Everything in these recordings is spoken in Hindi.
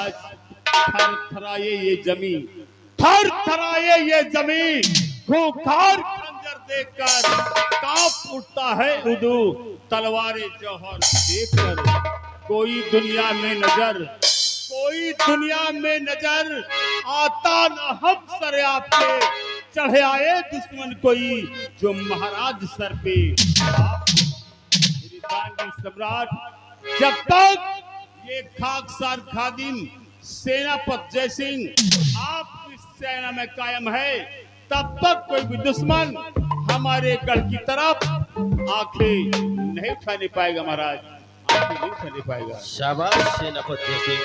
महाराज, थर थराए ये जमीन, थर थराए ये जमीन, खूंखार खंजर देखकर कांप उठता है उदू, तलवारे जौहर देखकर कोई दुनिया में नजर, कोई दुनिया में नजर आता न हम सर आपके, चढ़े आए दुश्मन कोई जो महाराज सर पे। सम्राट, जब तक ये खाकसार खादिम सेनापति जयसिंह आपकी सेना में कायम है, तब तक कोई भी दुश्मन हमारे गढ़ की तरफ आंखें नहीं उठाने पाएगा महाराज, आंखें नहीं उठाने पाएगा। शाबाश सेनापति जयसिंह,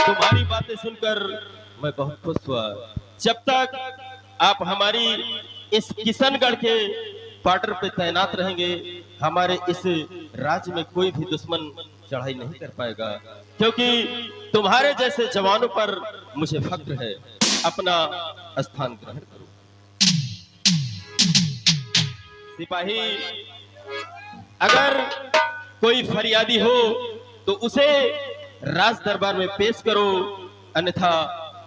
तुम्हारी बातें सुनकर मैं बहुत खुश हुआ। जब तक आप हमारी इस किशनगढ़ के बॉर्डर पे तैनात रहेंगे, हमारे इस राज्य में कोई भी दुश्मन चढ़ाई नहीं कर पाएगा, क्योंकि तुम्हारे जैसे जवानों पर मुझे फख्र है। अपना स्थान ग्रहण करो। सिपाही, अगर कोई फरियादी हो तो उसे राज दरबार में पेश करो, अन्यथा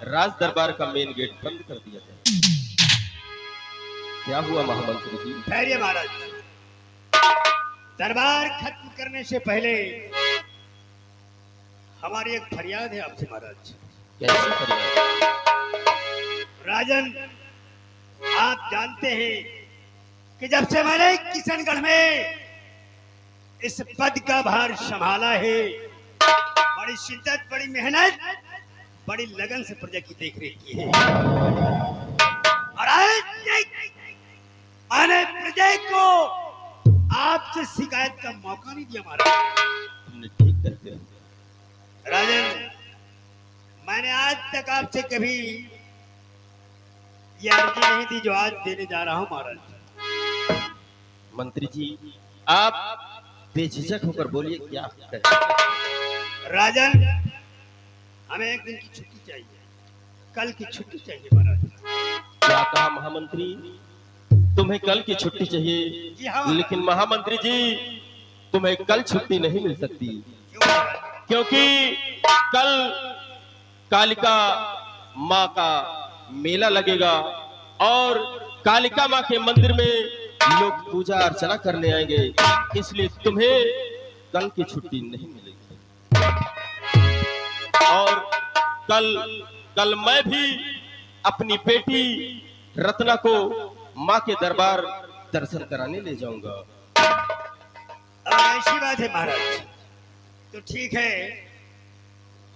राज दरबार का मेन गेट बंद कर दिया जाए। क्या हुआ महामंत्री जी? धैर्य महाराज, दरबार खत्म करने से पहले हमारी एक फरियाद है आपसे महाराज। कैसी फरियाद? राजन, आप जानते हैं कि जब से मैंने किशनगढ़ में इस पद का भार संभाला है, बड़ी शिद्दत, बड़ी मेहनत, बड़ी लगन से प्रजा की देखरेख की है, और आज मैंने प्रजा को आपसे शिकायत का मौका नहीं दिया महाराज। तुमने ठीक करते हो राजन, मैंने आज तक आपसे कभी ये अर्जी नहीं दी जो आज देने जा रहा हूं महाराज। मंत्री जी, आप बेझिझक होकर बोलिए, क्या कहें? राजन, हमें एक दिन की छुट्टी चाहिए, कल की छुट्टी चाहिए महाराज। क्या कहा महामंत्री? तुम्हें कल की छुट्टी चाहिए? जी हाँ। लेकिन महामंत्री जी, तुम्हें कल छुट्टी नहीं मिल सकती, क्यों महाराज? क्योंकि कल कालिका माँ का मेला लगेगा और कालिका माँ के मंदिर में लोग पूजा अर्चना करने आएंगे, इसलिए तुम्हें कल की छुट्टी नहीं मिलेगी। और कल मैं भी अपनी बेटी रत्ना को माँ के दरबार दर्शन कराने ले जाऊंगा। ऐसी बात है महाराज, तो ठीक है,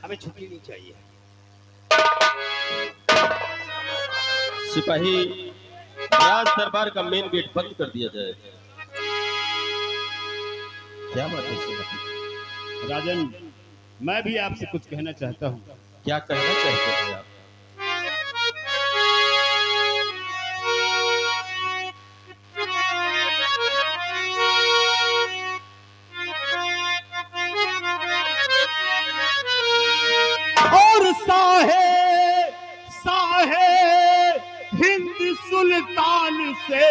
हमें छुट्टी नहीं चाहिए। सिपाही, राज दरबार का मेन गेट बंद कर दिया जाए। क्या बात है सिपाही? राजन, मैं भी आपसे कुछ कहना चाहता हूँ। क्या कहना चाहते हैं आप? और साहे साहे हिंद सुल्तान से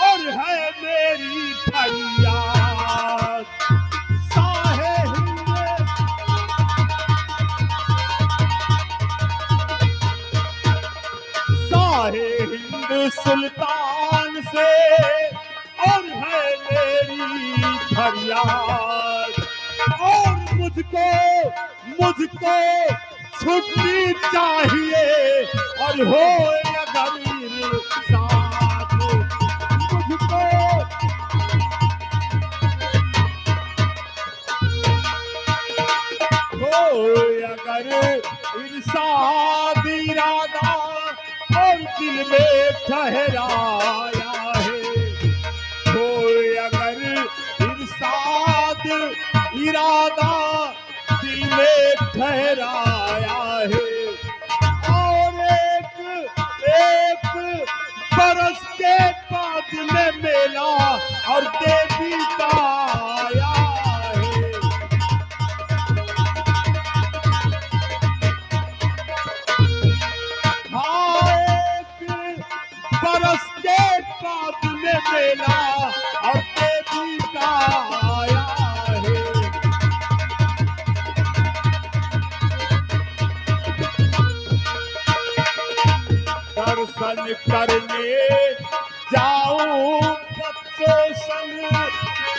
और है मेरी फरियाद, साहे हिंद, साहे हिंद सुल्तान से और है मेरी फरियाद, और मुझको छुट्टी चाहिए और हो अगर साथ, मुझको हो अगर इरशाद इरादा और दिल में ठहराया है, हो अगर इरशाद इरादा दिल में ठहराया है, और एक बरस के बाद में मेला और देवी का आया है। हाँ, एक बरस के बाद में मेला और देवी का आया है। दर्शन करने जाऊं बच्चों संग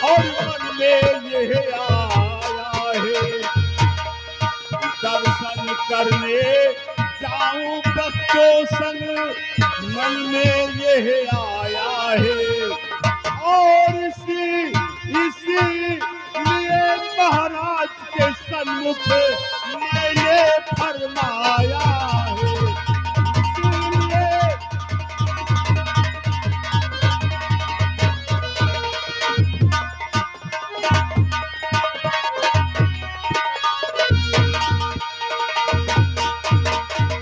और मन में यह आया है, दर्शन करने जाऊं बच्चों संग मन में यह आया है। और इसी लिए महाराज के सन्मुख मैंने फरमाया है, इसीलिए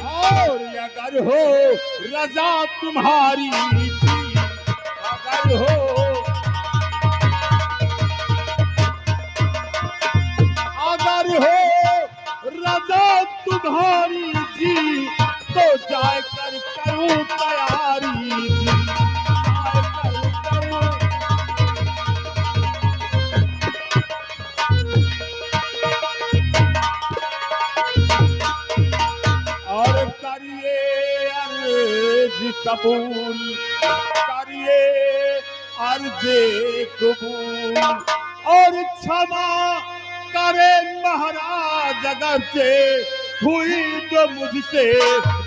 और अगर हो रजा तुम्हारी थी, अगर हो रजा तुम्हारी जी तो जाकर करूं तैयारी जी, जाकर करूं। और करिए अर्ज कबूल, करिए अर्ज कबूल और क्षमा करे महाराज अगर से हुई तो मुझसे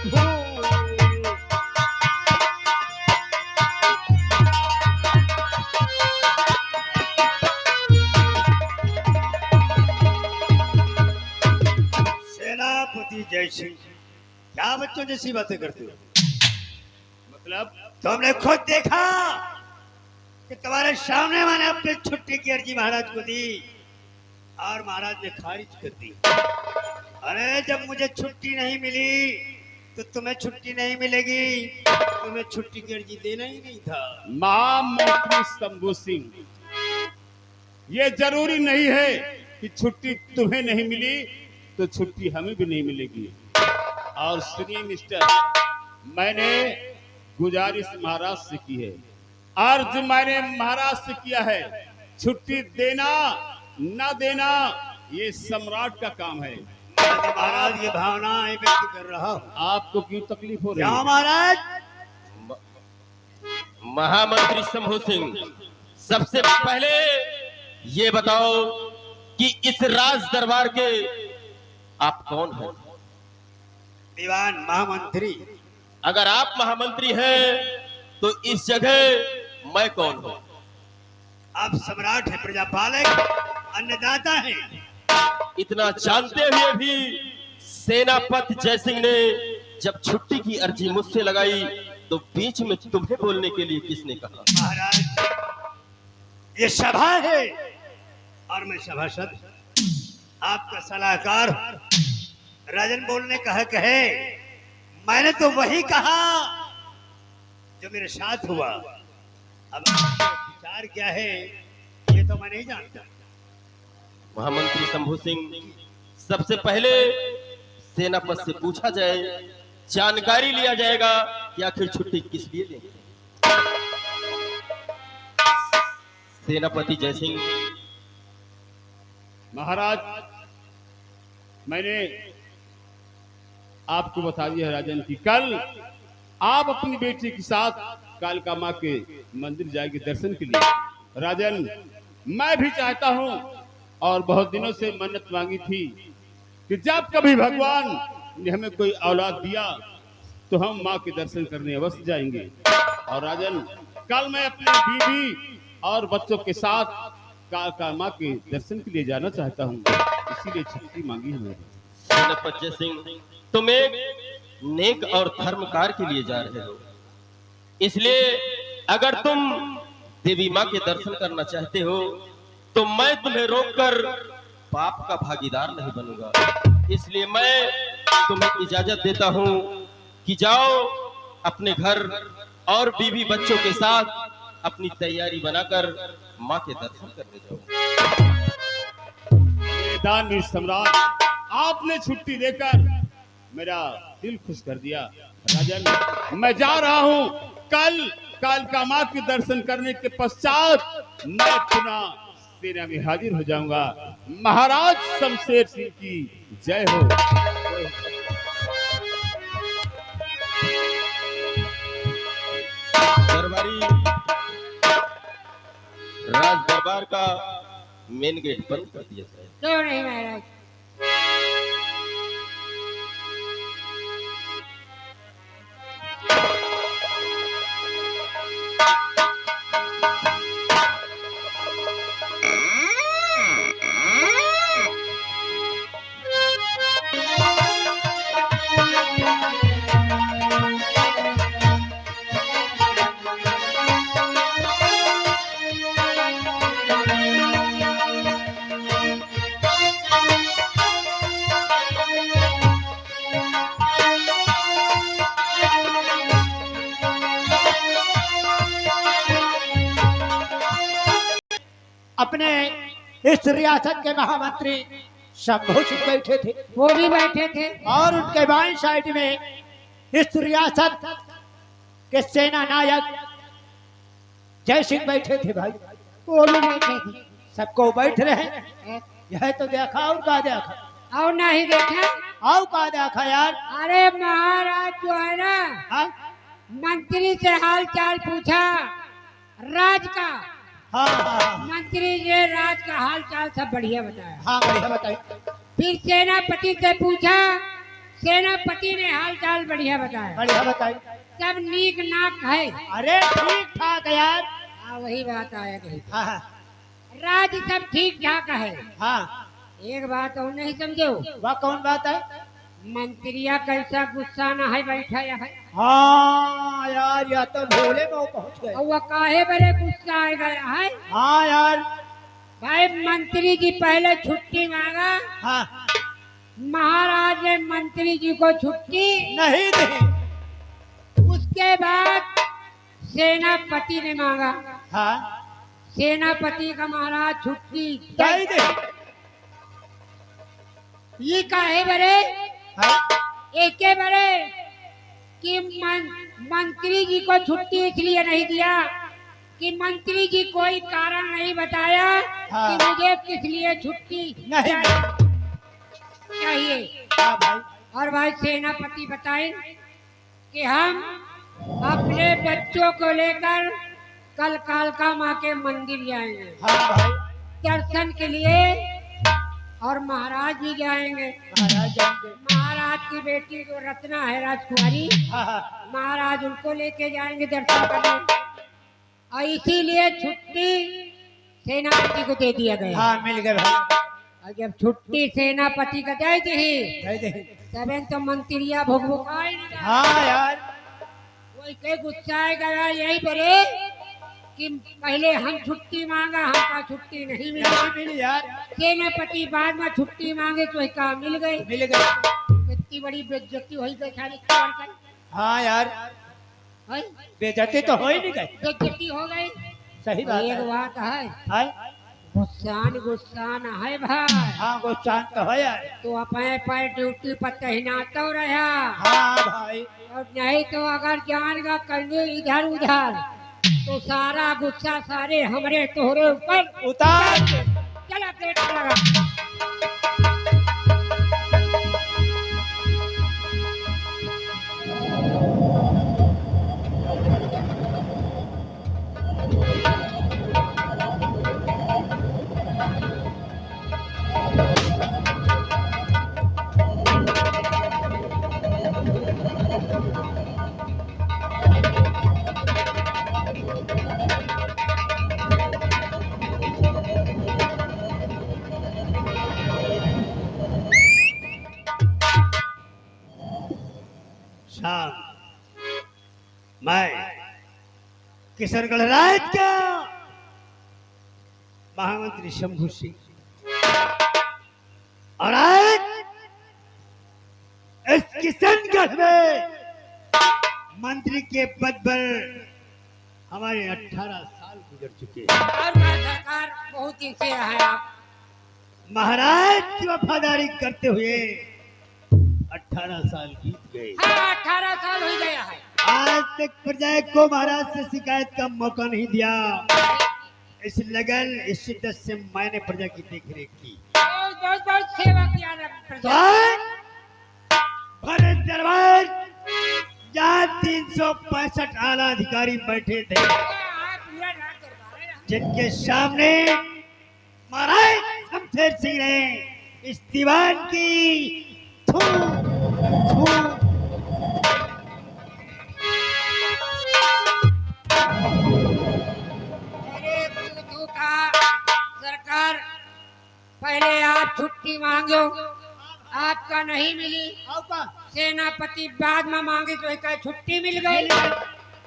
भूल। सेनापति जय सिंह, क्या बच्चों जैसी बातें करते हो? मतलब तुमने खुद देखा कि तुम्हारे सामने मैंने अपनी छुट्टी की अर्जी महाराज को दी और महाराज ने खारिज कर दी। अरे जब मुझे छुट्टी नहीं मिली तो तुम्हें छुट्टी नहीं मिलेगी, तुम्हें छुट्टी की अर्जी देना ही नहीं था। महामंत्री शंभू सिंह, ये जरूरी नहीं है कि छुट्टी तुम्हें नहीं मिली तो छुट्टी हमें भी नहीं मिलेगी। और सुनिए मिस्टर, मैंने गुजारिश महाराज से की है, अर्ज मैंने महाराज से किया है, छुट्टी देना ना देना ये सम्राट का काम है। महाराज की भावनाएं व्यक्त कर रहा हूं। आपको क्यों तकलीफ हो रही क्या है? महाराज? महामंत्री शंभू सिंह, सबसे पहले ये बताओ कि इस राज दरबार के आप कौन हैं? दीवान महामंत्री। अगर आप महामंत्री हैं तो इस जगह मैं कौन हूं? आप सम्राट है, प्रजापालक, अन्नदाता है। इतना जानते हुए भी सेनापति जयसिंह ने जब छुट्टी की अर्जी मुझसे लगाई तो बीच में तुम्हें बोलने के लिए किसने कहा? महाराज ये सभा है और मैं सभासद, आपका सलाहकार। राजन बोलने का हक है, मैंने तो वही कहा जो मेरे साथ हुआ। अब विचार क्या है ये तो मैं नहीं जानता। महामंत्री शंभू सिंह, सबसे पहले सेनापति से पूछा जाए, जानकारी लिया जाएगा कि आखिर छुट्टी किस लिए देंगे। सेनापति जयसिंह। महाराज, मैंने आपको बता दिया है राजन की कल आप अपनी बेटी के साथ कालिका माँ के मंदिर जाएंगे दर्शन के लिए। राजन, मैं भी चाहता हूँ और बहुत दिनों से मन्नत मांगी थी कि जब कभी भगवान ने हमें कोई औलाद दिया तो हम माँ के दर्शन करने अवश्य जाएंगे। और राजन, कल मैं अपनी बीवी और बच्चों के साथ कालिका माँ के दर्शन के लिए जाना चाहता हूँ, इसीलिए छुट्टी मांगी है मैंने। सेनापति सिंह, तुम एक नेक और धर्म कार्य के लिए जा रहे हो, इसलिए अगर तुम देवी माँ के दर्शन करना चाहते हो तो मैं तुम्हें रोककर पाप का भागीदार नहीं बनूंगा। इसलिए मैं तुम्हें इजाजत देता हूँ कि जाओ अपने घर और बीवी बच्चों के साथ अपनी तैयारी बनाकर माँ के दर्शन करने जाओ। दानवीर सम्राट, आपने छुट्टी देकर मेरा दिल खुश कर दिया। राजन, मैं जा रहा हूँ, कल कालिका माँ के दर्शन करने के पश्चात मैं पुनः सेना में हाजिर हो जाऊंगा। महाराज शमशेर सिंह की जय हो। हमारी राज दरबार का मेन गेट बंद कर दिया जाए। क्यों नहीं महाराज? अपने इस रियासत के महामंत्री शंभू सिंह बैठे थे वो भी बैठे थे। और उनके बाएं साइड में इस रियासत के सेना नायक जय सिंह बैठे थे भाई। वो भी बैठे थे। सबको बैठ रहे हैं। यह तो देखा और का देखा और नहीं देखा? और का देखा यार। अरे महाराज जो है ना, हाँ मंत्री से हाल चाल पूछा राज का। हाँ हाँ मंत्री ने राज का हाल चाल सब बढ़िया बताया। हाँ बढ़िया बताइए। फिर सेनापति से पूछा, सेनापति ने हाल चाल बढ़िया बताया। बढ़िया बताइए। सब नीक नाक है। अरे ठीक ठाक यार। हाँ वही बात आया कहीं। हाँ हाँ राज सब ठीक ठाक है। हाँ एक बात और नहीं समझो, वह कौन बात है। मंत्रिया कैसा गुस्सा न है बैठा है। हाँ यार या तो भोले में वो पहुंच गए। और वह काहे बड़े गुस्सा आ गया है। हाँ यार। भाई मंत्री जी पहले छुट्टी मांगा, हाँ महाराज ने मंत्री जी को छुट्टी नहीं दी। उसके बाद सेनापति ने मांगा, हाँ सेनापति का महाराज छुट्टी नहीं दी। ये काहे बरे हाँ? एक बरे कि मंत्री जी को छुट्टी इसलिए नहीं दिया कि मंत्री जी कोई कारण नहीं बताया हाँ। कि मुझे किस लिए छुट्टी नहीं चाहिए। हाँ भाई। और भाई सेनापति बताए कि हम अपने बच्चों को लेकर कल कालका माँ के मंदिर जाएंगे हाँ भाई। दर्शन के लिए, और महाराज भी जाएंगे। महाराज जाएंगे। महाराज की बेटी जो रत्ना है राजकुमारी, हाँ हाँ महाराज उनको लेके जाएंगे दर्शन करने, और इसीलिए छुट्टी सेनापति को दे दिया गया। हाँ मिल गए भाई। और जब छुट्टी सेनापति का दे दी दे दे। तब तो मंत्रिया भुगभुकाई नहीं रहा। हाँ यार। वही के गुस्सा गया यही बरे कि पहले हम छुट्टी मांगा, हमका छुट्टी नहीं मिली। नहीं मिली यार। सेनापति बाद में छुट्टी मांगे तो का मिल गई। मिल गए। इतनी बड़ी बेइज्जती हुई बेचारी की। हाँ यार है? बेइज्जती तो हो ही नहीं गई। बेइज्जती हो गई। सही बात एक है। बात है, हाँ गुस्सान है भाई। हाँ गुस्सा तो है यार। तो अपने पर ड्यूटी पर तैनात रहा। हाँ भाई। और नहीं तो अगर जान का करने इधर उधर तो सारा गुस्सा सारे हमरे तोहरे ऊपर उतार के। चला पेट लगा। शाम मैं किशनगढ़ राज का महामंत्री शंभू सिंह और आज इस किशनगढ़ में मंत्री के पद पर हमारे 18 साल गुजर चुके हैं। और सरकार बहुत दिन से है आप। महाराज की वफादारी करते हुए 18 साल बीत गए। हाँ 18 साल हो गया है। आज तक प्रजा को महाराज से शिकायत का मौका नहीं दिया। इस लगन इस शिद्दत से मैंने प्रजा की देखरेख की। बहुत सेवा किया तो आज भरत दरबार जहाँ 3 365 आला अधिकारी बैठे थे, पूरा रात दरबार है। जिनके सामने महाराज शमशेर सिंह ने इस दीवान की थू थू अरे तू का सरकार, पहले आप छुट्टी मांगो, आपका नहीं मिली। और का सेनापति बाद में मांगी तो एक छुट्टी मिल गई।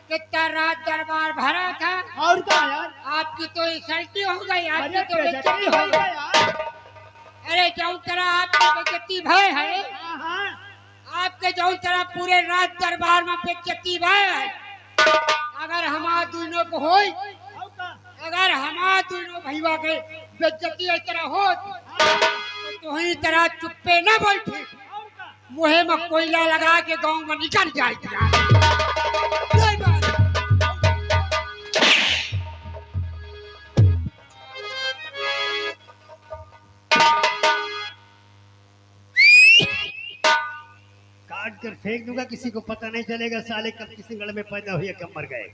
कितना रात दरबार भरा था, और का यार आपकी तो इंसल्टी हो गई, आपकी अरे तो बेइज्जती बेइज्जती हो हो गया गई। यार। अरे जो तरह आपकी बेइज्जती भय है, हाँ, हाँ। आपके जो तरह पूरे रात दरबार में बेइज्जती भय है, अगर हमारा दोनों को हो, और का अगर हमारा दोनों भैया के बेइज्जती इस तरह हो तो तुही तरह चुप्पे न बैठे, और का मुहे में कोयला लगा के गांव में निकल जाए। काट कर फेंक दूंगा, किसी को पता नहीं चलेगा साले कब किसी गढ़ में पैदा हुए कब मर गए।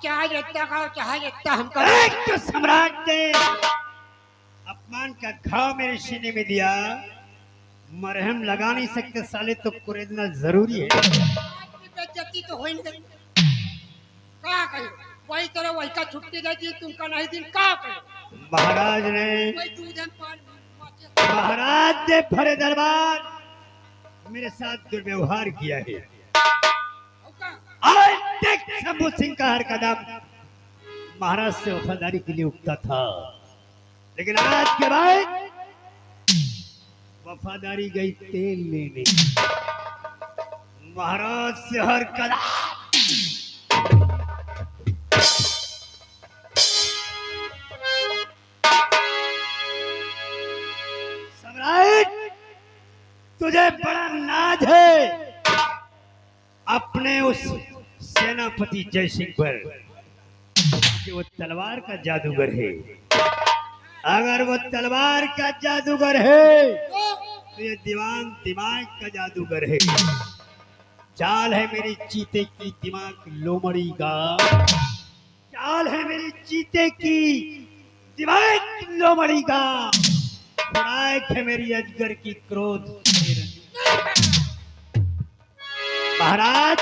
चाहे जितना खाओ, चाहे जितना हमको एक तो सम्राट ने अपमान का घाव मेरे सीने में दिया, मरहम लगा नहीं सकते साले, तो कुरेदना जरूरी है। आपकी बेइज्जती तो हो ही नहीं। क्या कहे, वही तरह वही का छुट्टी दे दी, तुमका नहीं दिन क्या कहे, महाराज ने वही दूध हम पान महाराज ने भरे दरबार मेरे साथ दुर्व्यवहार किया है। आज तक शंभू सिंह का हर कदम महाराज से वफादारी के लिए उठता था, लेकिन आज के बाद वफादारी गई तेल लेने। महाराज से हर कदम सम्राट, तुझे बड़ा नाज है अपने उस सेनापति जय सिंह पर कि वो तलवार का जादूगर है। अगर वो तलवार का जादूगर है तो ये दीवान दिमाग का जादूगर है। चाल है मेरी चीते की दिमाग लोमड़ी का, चाल है मेरी चीते की दिमाग लोमड़ी का, खुराक है मेरी अजगर की क्रोध। महाराज,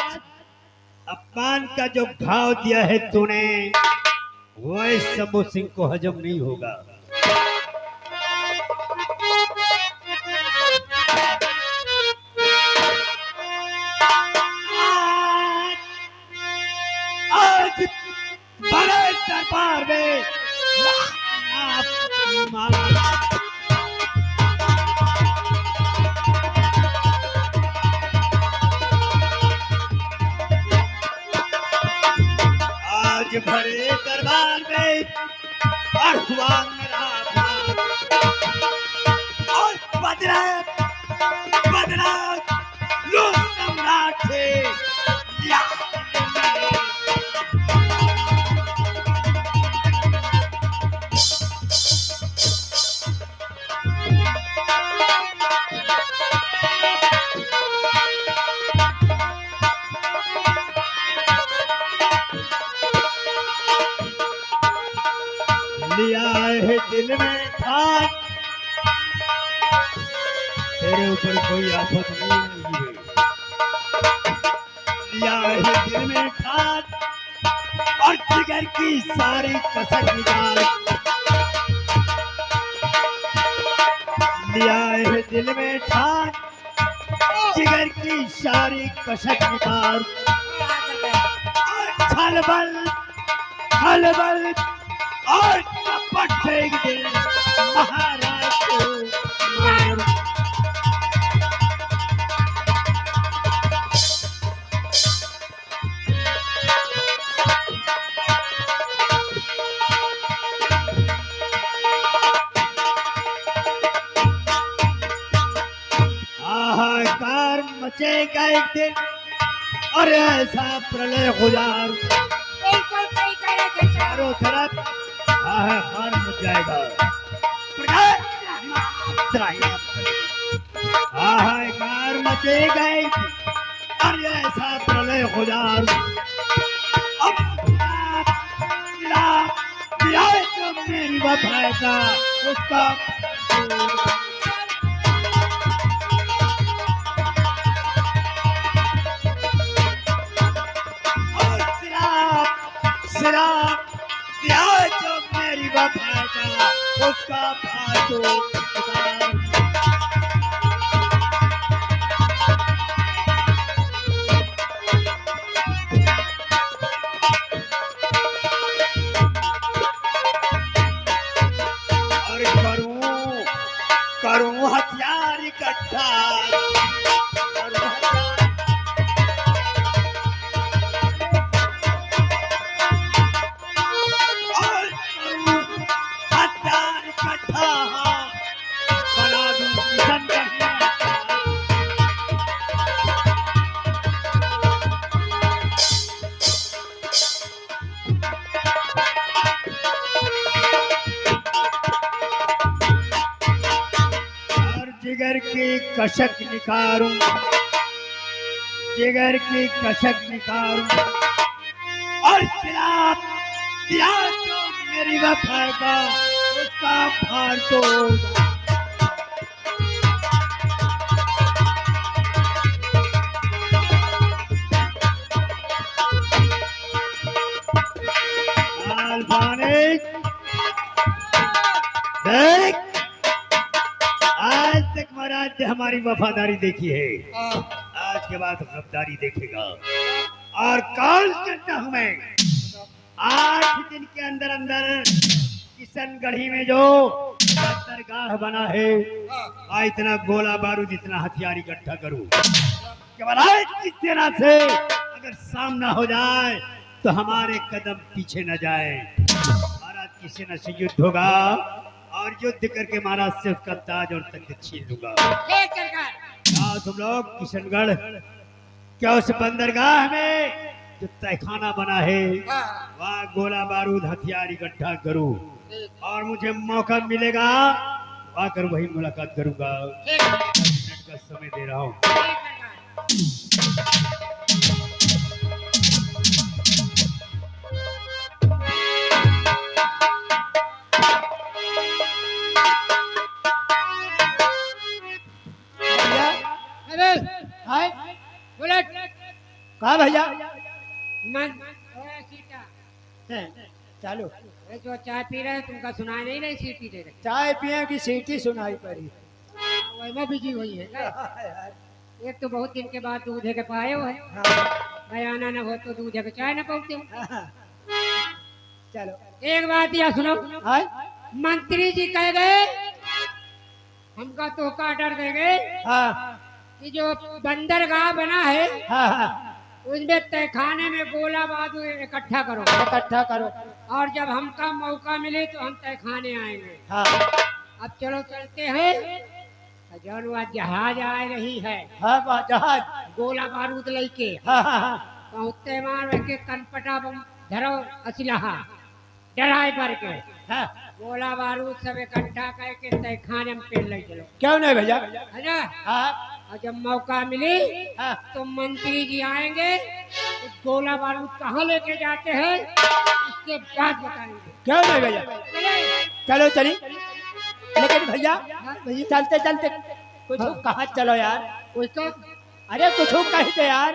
अपमान का जो घाव दिया है तूने, वो इस शंभू सिंह को हजम नहीं होगा। आज बड़े दरबार में आज भरे दरबार में भगवान मेरा भाग और बदला लो सम्राट से या लिया है दिल में ठान, तेरे ऊपर कोई आफत नहीं आई है। लिया है दिल में ठान और जिगर की सारी कसक निकाल। लिया है दिल में ठान, जिगर की सारी कसक निकाल। छलबल छलबल और कपट फेंक दे महाराज को मार। हाहाकार मचेगा एक दिन और ऐसा प्रलय गुजार चारों तरफ हाहाकार मच जाएगा। हाहाकार मचेगा एक दिन और ऐसा प्रलय खुदा अब मिला मिला जो मेरी वफा का उसका और सिराप दिया जो मेरी वफा का उसका फाटो उतार। और करूं हथियार इकट्ठा करूं हथियार इकट्ठा बना दूं किशन कहीं और जिगर की कशक निकारूं जिगर की कशक निकारूं और खिलाफ दिया जो मेरी वफा का उसका फाड़ दो। देख आज तक महाराज ने हमारी वफादारी देखी है, आज के बाद वफादारी देखेगा और कल चलता हूं मैं 8 दिन के अंदर अंदर किशनगढ़ी में जो बंदरगाह बना है आ इतना गोला बारूद इतना हथियार इकट्ठा करूं कि महाराज की सेना से अगर सामना हो जाए तो हमारे कदम पीछे न जाए। महाराज की सेना से युद्ध होगा और युद्ध करके महाराज से उसका ताज और तख्त छीन लूंगा। आओ तुम लोग किशनगढ़ क्या उस बंदरगाह में जो तहखाना बना है वहाँ गोला बारूद हथियार इकट्ठा करूं और मुझे मौका मिलेगा आकर वही मुलाकात करूंगा। 10 मिनट का समय दे रहा हूँ। अरे हाय बुलेट कहा भैया मन सीटा चालू ये जो चाय पी रहे हैं तुमका सुनाई नहीं रही सीटी दे रहे चाय पिए की सीटी सुनाई पड़ी। वही में बिजी हुई है ना? एक तो बहुत दिन के बाद दूध के पाए हो है बयाना न हो तो दूध के चाय न पहुँचते हो। चलो एक बात यह सुनो हाय मंत्री जी कह गए हमका तो ऑर्डर दे गए हाँ कि जो बंदरगाह बना है हाँ हाँ उसमें तहखाने में गोला बारूद इकट्ठा करो इकट्ठा करो और जब हमका मौका मिले तो हम तहखाने आएंगे। हाँ अब चलो चलते हैं जौन वह जहाज आ रही है हाँ वाह जहाज गोला बारूद लेके हाँ हाँ हाँ पहुँचते मार के कनपटा बम धरो असलहा डराए पर के हाँ गोला बारूद सब इकट्ठा करके तहखाने में पेड़ ले चलो क्यों नहीं भैया है ना? हाँ और जब मौका मिले हाँ तो मंत्री जी आएंगे उस गोला बारूद कहाँ लेके जाते हैं उसके बाद बताएंगे। क्यों नहीं भैया चले? चलो चली लेकिन भैया भैया चलते चलते कुछ कहाँ चलो यार कुछ तो अरे कुछ कह दे यार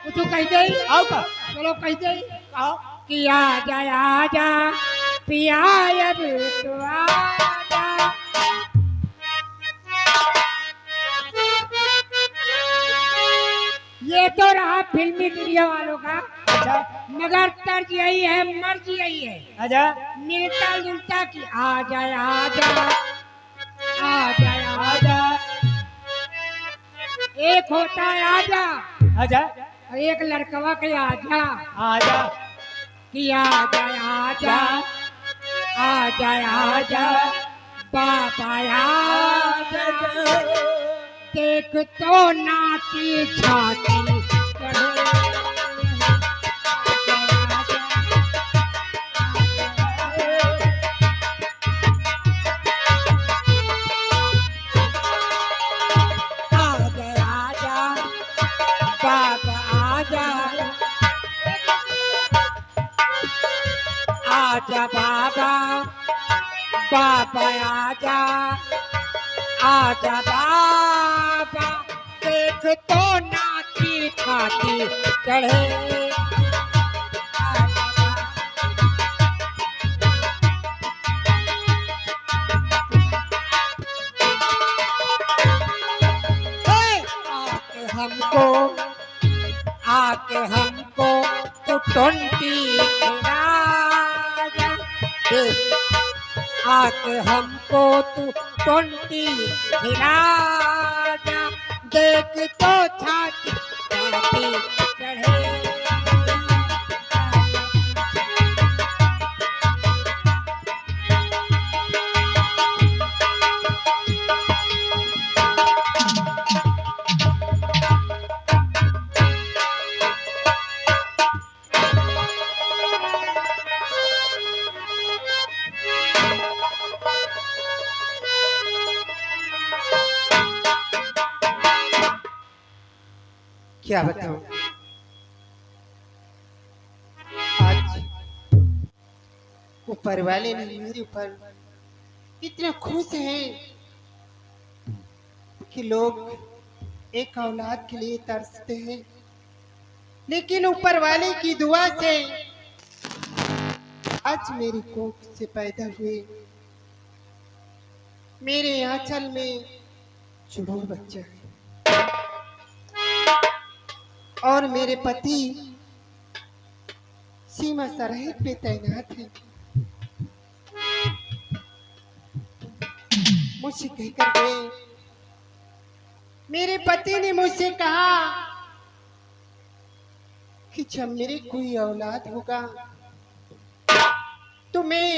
कुछ कह दे आओ का चलो कह दे आओ कि आजा पिया अब तो आजा। ये तो रहा फिल्मी मीडिया वालों का अच्छा मगर तर्ज यही है मर्ज यही है अच्छा मिलता जुलता कि आजा आजा आजा आजा एक होता है आजा आजा और एक लड़कवा के आजा आजा कि आजा आजा आजा आजा बाबा आजा देख तो नाती छाती आजा आजा बाबा आजा आजा बाबा बाबा आजा आजा बाबा देख तो नाती खाती चढ़े हमको आके हमको तू 20 खिला जा आके हमको तू 20 खिला जा देख तो छाती छाती चढ़े क्या बताऊं आज ऊपर वाले ने मेरे ऊपर इतने खुश हैं कि लोग एक औलाद के लिए तरसते हैं, लेकिन ऊपर वाले की दुआ से आज मेरी कोख से पैदा हुए मेरे आंचल में जुड़ूर बच्चा है और मेरे पति सीमा सरहद पे तैनात है। मुझसे कहकर गए, मेरे पति ने मुझसे कहा कि जब मेरी कोई औलाद होगा तो मैं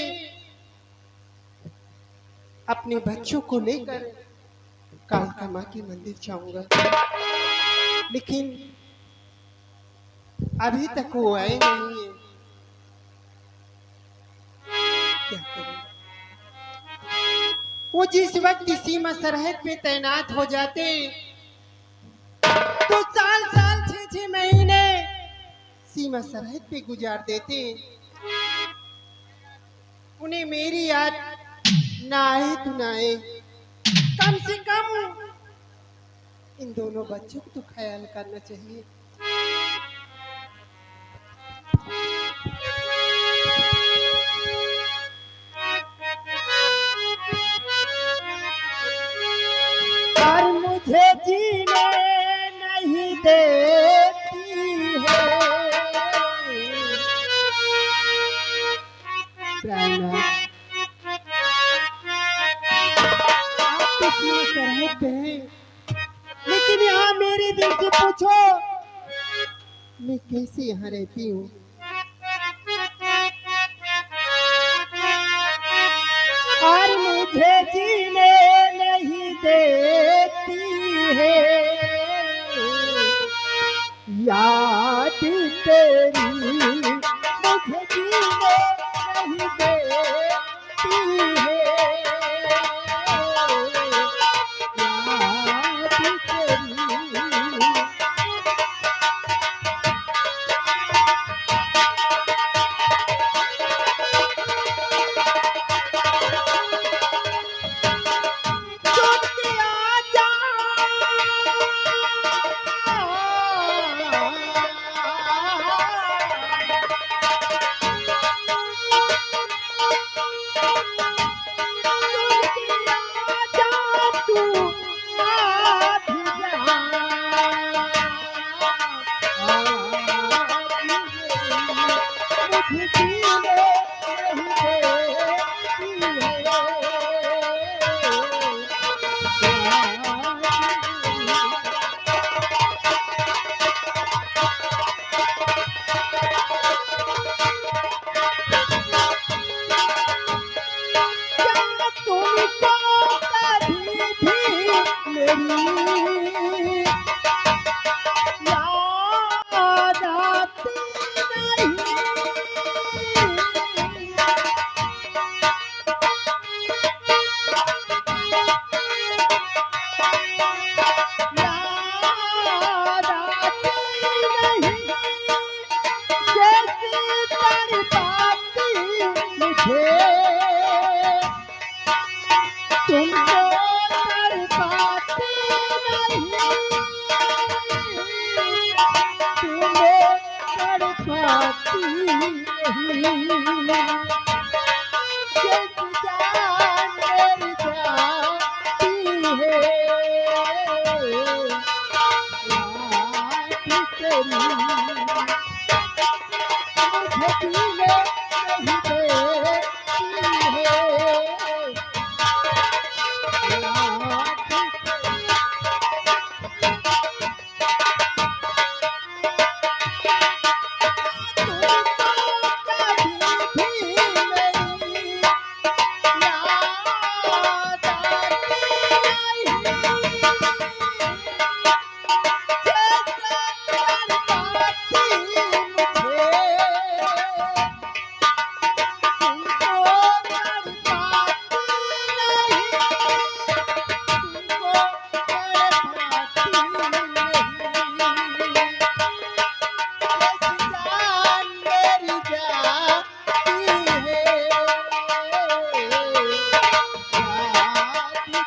अपने बच्चों को लेकर कालका माँ के मंदिर जाऊंगा, लेकिन अभी तक वो आए नहीं है। क्या करें? वो जिस वक्त सीमा सरहद पे तैनात हो जाते तो साल साल 6-6 महीने सीमा सरहद पे गुजार देते। उन्हें मेरी याद ना आए तो ना आए, कम से कम इन दोनों बच्चों को तो ख्याल करना चाहिए। और मुझे जीने नहीं देती है प्राणा, आप तो सीमा सरहद पे हैं, लेकिन यहाँ मेरे दिल से पूछो मैं कैसे यहाँ रहती हूँ। और मुझे जीने नहीं देती है याद तेरी, मुझे जीने नहीं देती है याद तेरी। पाती नहीं। जैसे जान मेरी जाती है, याद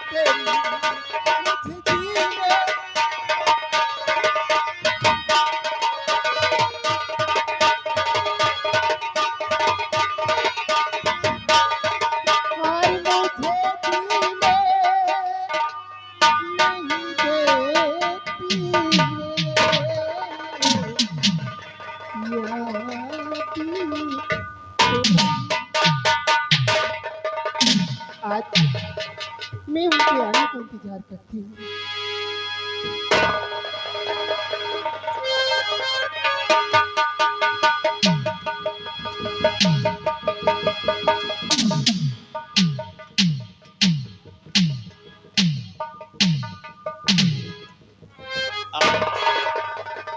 तेरी मुझे जीने नहीं देती है। आज मैं उनके आने का इंतजार करती हूँ।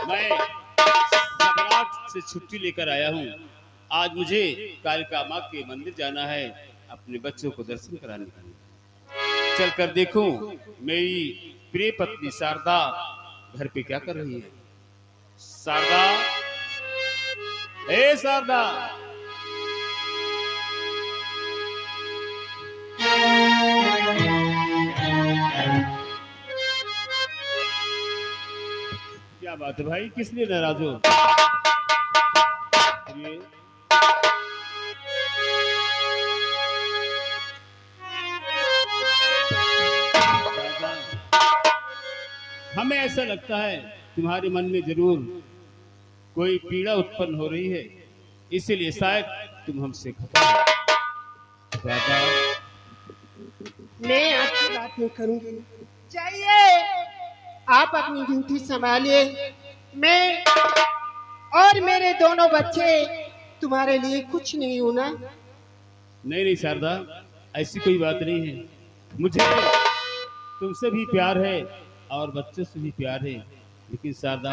मैं सम्राट से छुट्टी लेकर आया हूँ। आज मुझे कालिका माँ के मंदिर जाना है, अपने बच्चों को दर्शन कराने के लिए। चल कर देखूं मेरी प्रिय पत्नी शारदा घर पे क्या कर रही है। शारदा, ए शारदा, क्या बात है भाई, किस लिए नाराज हो? ये हमें ऐसा लगता है तुम्हारे मन में जरूर कोई पीड़ा उत्पन्न हो रही है, इसीलिए शायद तुम हमसे खफा हो। दादा, मैं आपकी बात नहीं करूंगी। चाहिए आप अपनी ड्यूटी संभालिए। मैं और मेरे दोनों बच्चे तुम्हारे लिए कुछ नहीं हूं ना। नहीं नहीं शारदा, ऐसी कोई बात नहीं है। मुझे तुमसे भी प्यार है और बच्चों से भी प्यार है, लेकिन शारदा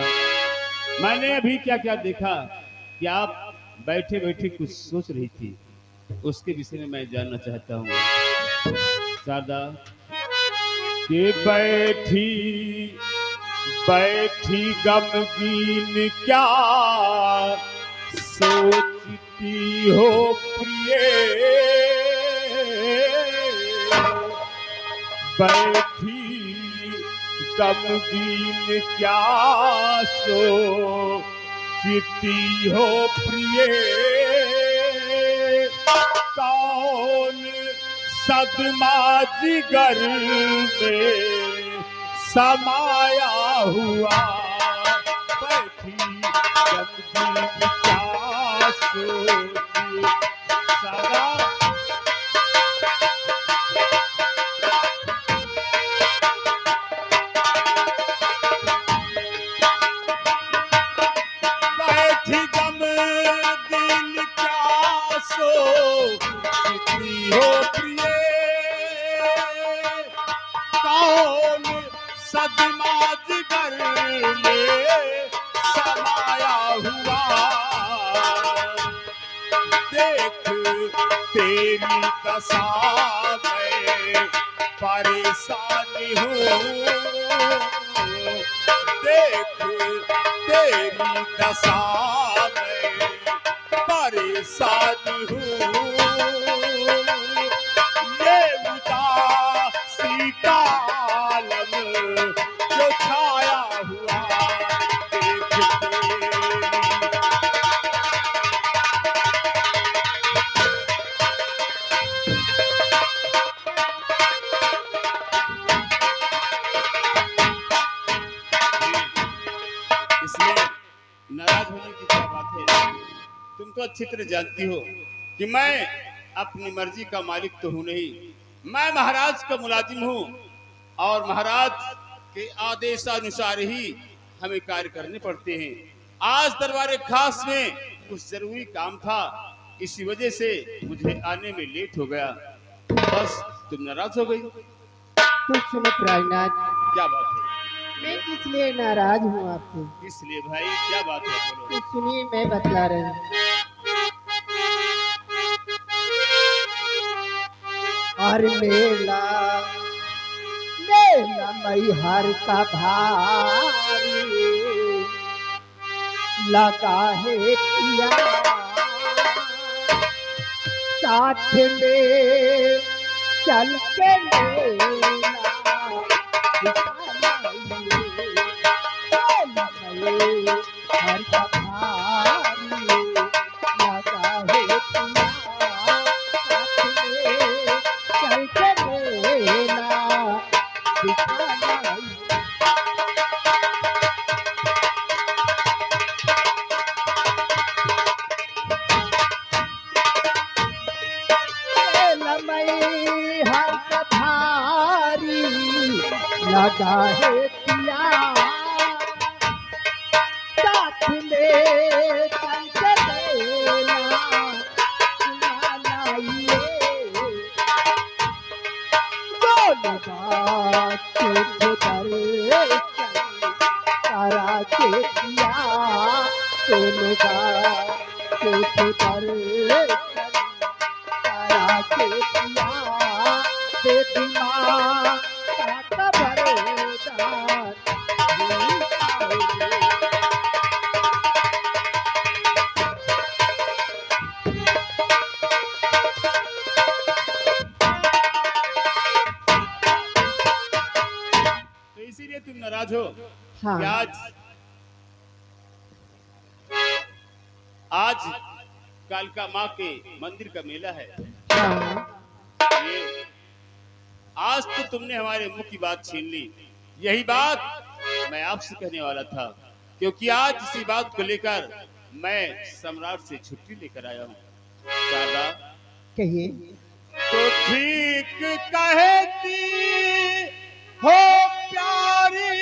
मैंने अभी क्या क्या देखा कि आप बैठे बैठे कुछ सोच रही थी, उसके विषय में मैं जानना चाहता हूँ। शारदा, कि बैठी बैठी गमगीन क्या सोचती हो प्रिय, बैठी गमगीन क्या सोचती हो प्रिय, कौन सदमा जिगर में समाया हुआ, बैठी गमगीन क्या सोचती। सदा बैठी गमगीन क्या सोचती हो प्रिय, कौन सदमा जिगर में समाया हुआ, देख तेरी दशा में परेशानी हूँ, देख तेरी दशा में परेशानी हूँ, ये उदासी का आलम जो छाया हुआ, देख तेरी इसमें नाराज होने की क्या बात है? तुम तो अच्छी तरह जानती हो कि मैं अपनी मर्जी का मालिक तो हूं नहीं, मैं महाराज का मुलाजिम हूं और महाराज के आदेशानुसार ही हमें कार्य करने पड़ते हैं। आज दरबार खास में कुछ जरूरी काम था, इसी वजह से मुझे आने में लेट हो गया। बस तुम नाराज हो गई। तो सुनो प्राणनाथ, क्या बात है? मैं किस लिए नाराज हूँ आपसे? इसलिए भाई क्या बात है, तो बोलो। सुनिए, मैं बतला रही हूँ। और मेला मेला मैहर का भारी लगा है पिया, साथ में चल के मेला दिखाना ये, मैहर का भारी लगा है पिया, साथ में चल के मेला दिखाना ये। लमई हर भारी लगा है पिया, साथ में चल के मेला दिखाना ये। दोनों बात दर्शन करा के किया, दोनों बात दर्शन करा के किया, देवी माँ का वरदान ही पाए। तो इसीलिए तुम नाराज हो हाँ। कि आज कालका माँ के मंदिर का मेला है। हाँ। ये आज तो तुमने हमारे मुंह की बात छीन ली। यही बात मैं आपसे कहने वाला था, क्योंकि आज इसी बात को लेकर मैं सम्राट से छुट्टी लेकर आया हूँ। शारदा, कहिए। तो ठीक कहती हो प्यारी,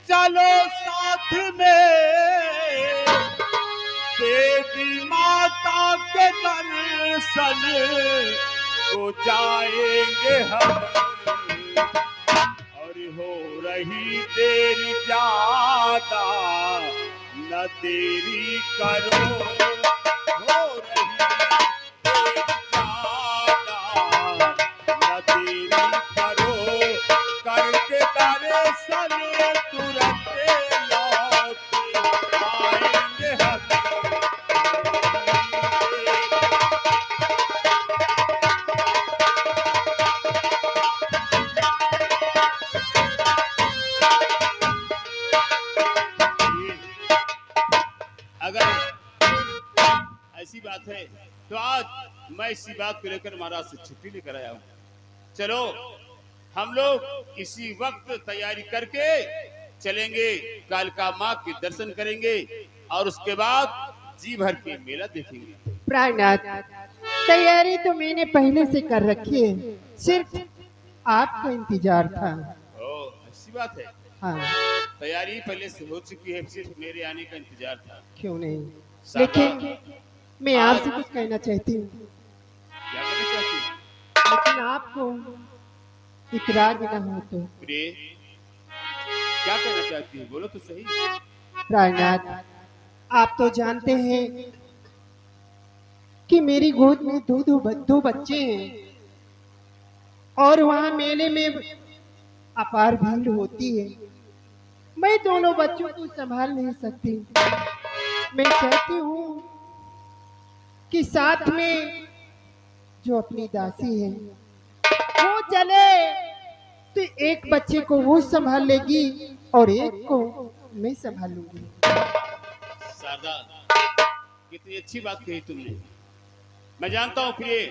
चलो साथ में देवी माता के दर्शन को जाएंगे हम। और हो रही देर ज्यादा, न देरी करो। हो रही देर ज्यादा, न देरी करो। करके दर्शन तुरंत लौट आएंगे हम। अगर ऐसी बात है तो आज मैं इसी बात को लेकर महाराज से छुट्टी लेकर आया हूँ। चलो हम लोग इसी वक्त तैयारी करके चलेंगे, कालका माँ के दर्शन करेंगे और उसके बाद जी भर के मेला देखेंगे। प्राणनाथ, तैयारी तो मैंने पहले से कर रखी है, सिर्फ आपका इंतजार था। ओ, ऐसी बात है। हाँ। तैयारी पहले से हो चुकी है, सिर्फ मेरे आने का इंतजार था। क्यों नहीं, सादा, लेकिन मैं आपसे कुछ कहना चाहती हूँ, क्या करना चाहती है? लेकिन आपको इतराज न हो तो। प्रिय, क्या कहना चाहती है? बोलो तो सही। प्राणनाथ, आप तो जानते हैं कि मेरी गोद में दो बच्चे हैं और वहाँ मेले में अपार भीड़ होती है। मैं दोनों बच्चों को संभाल नहीं सकती। मैं कहती हूँ कि साथ में जो अपनी दासी है वो चले तो एक बच्चे को वो संभाल लेगी और एक को मैं संभाल लूंगी। शारदा, कितनी अच्छी बात कही तुमने। मैं जानता हूँ प्रिय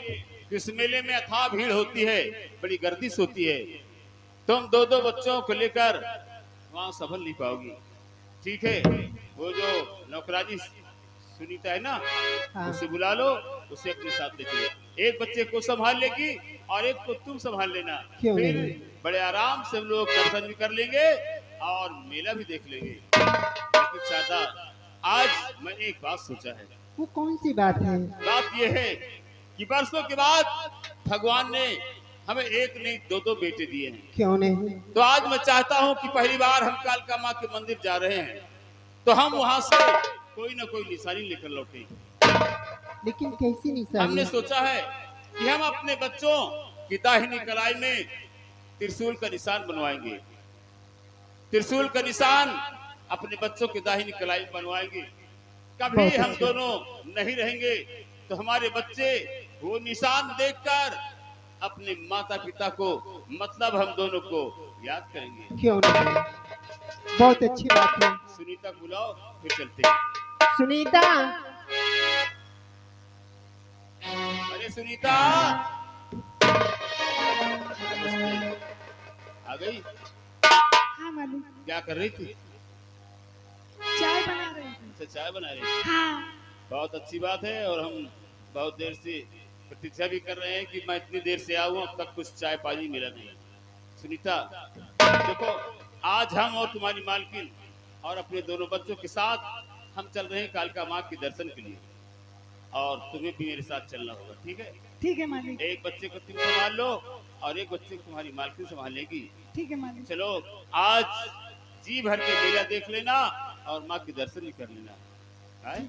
कि इस मेले में अथाह भीड़ होती है, बड़ी गर्दिश होती है। तुम दो बच्चों को लेकर वहां संभल नहीं पाओगी। ठीक है, वो जो नौकरानी सुनीता है ना, हाँ। उसे बुला लो, उसे अपने साथ ले चलो। एक बच्चे को संभाल लेगी और एक को तुम संभाल लेना। क्यों फिर नहीं? बड़े आराम से हम लोग दर्शन भी कर लेंगे और मेला भी देख लेंगे। लेकिन सरदार, आज मैंने एक बात सोचा है। वो कौन सी बात है? बात यह है कि बरसों के बाद भगवान ने हमें एक नहीं दो दो बेटे दिए हैं। क्यों नहीं? तो आज मैं चाहता हूं कि पहली बार हम कालका माँ के मंदिर जा रहे हैं, तो हम वहां से कोई ना कोई निशानी लेकर लौटे। लेकिन कैसी निशानी? हमने सोचा है कि हम अपने बच्चों की दाहिनी कलाई में त्रिशूल का निशान बनवाएंगे। त्रिशूल का निशान अपने बच्चों की दाहिनी कलाई में बनवाएंगे। कभी बहुत हम अच्छा। दोनों नहीं रहेंगे तो हमारे बच्चे वो निशान देखकर अपने माता पिता को, मतलब हम दोनों को याद करेंगे। क्यों नहीं? बहुत अच्छी बात है। सुनीता को बुलाओ, फिर चलते हैं। सुनीता, अरे सुनीता, आ गई? हाँ मालिक, क्या कर रही थी? चाय बना रही हूँ। अच्छा, चाय बना रही थी। हाँ बहुत अच्छी बात है। और हम बहुत देर से प्रतीक्षा भी कर रहे हैं कि मैं इतनी देर से आऊं, अब तक कुछ चाय पानी मिला नहीं। सुनीता, देखो, आज हम और तुम्हारी मालकिन और अपने दोनों बच्चों के साथ हम चल रहे हैं कालका माँ के दर्शन के लिए, और तुम्हें भी मेरे साथ चलना होगा, ठीक है? ठीक है मालिक, एक बच्चे को तुम संभाल लो और एक बच्चे को तुम्हारी मालकिन संभाल लेगी। ठीक है मालिक। चलो, आज जी भर के मेला देख लेना और माँ के दर्शन भी कर लेना। आए?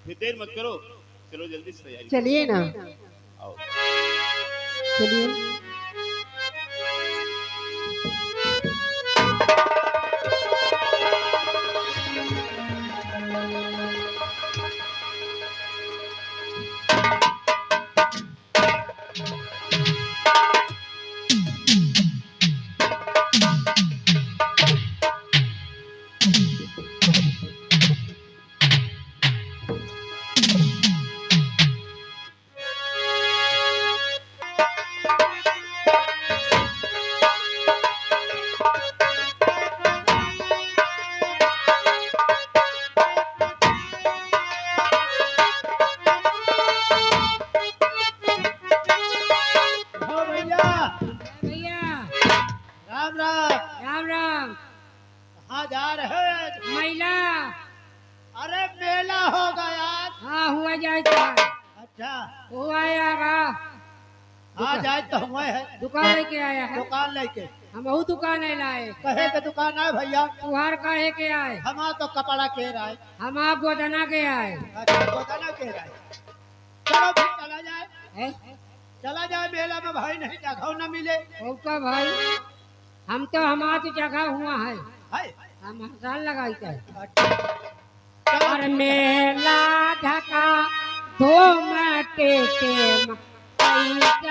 फिर देर मत करो, चलो जल्दी से तैयारी चलिए ना, आओ। चलिए। हो भैया, भैया, राम राम। राम राम। कहाँ जा रहे हैं? महिला, अरे मेला होगा यार। हाँ हुआ जाए तो अच्छा, हुआ आएगा। हाँ जाए तो हुए है। दुकान लेके आया है। दुकान लेके हम वो दुकान है लाए। कहे के दुकान है भैया? तुहार काहे के आए? हम तो कपड़ा के रहा है। हम आप गोदना के आए। अच्छा, गोदाना के रहा है। चलो फिर चला जाए, हैं? चला जाए मेला में। भाई नहीं जगह न मिले का भाई, हम तो हमारी जगह हुआ है। है। हम हसाल लगाई के। अच्छा, चलो और मेला ढका दो मटे के मेला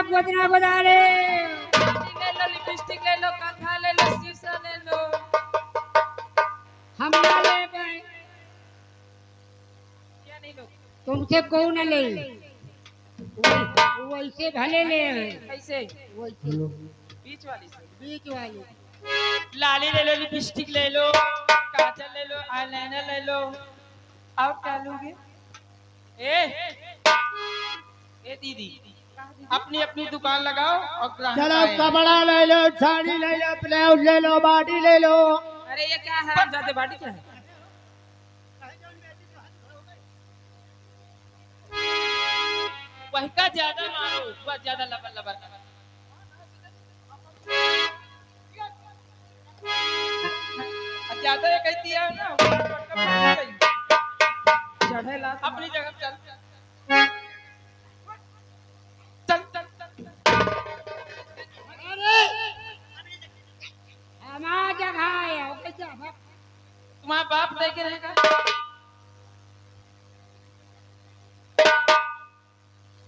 गोदना बजा रे। ले लो लिपस्टिक, ले लो कंघा, ले लो शीशा, ले लो। हम ना ले पाए, क्या नहीं लो? तुमसे कौन ले? वैसे भले ले हैं। कैसे? वैसे बीच वाली से। बीच वाली। लाली ले लो, लिपस्टिक ले लो, काजल ले लो, आईलाइनर ले लो। और क्या लोगे? ए दीदी, अपनी अपनी दुकान लगाओ और ग्राहक चलो आए। कपड़ा ले लो, साड़ी ले लो, ब्लाउज ले लो, बाडी ले लो। अरे ये क्या है? जाते बाटी क्या है? बहका ज्यादा मारो, बहुत ज्यादा लबर लबर ज्यादा ये कहती है ना, चढ़ेला अपनी जगह चल चल चल चल। हमारा जगह है, ओके जा भाग। तुम्हारा बाप देखे रहेगा।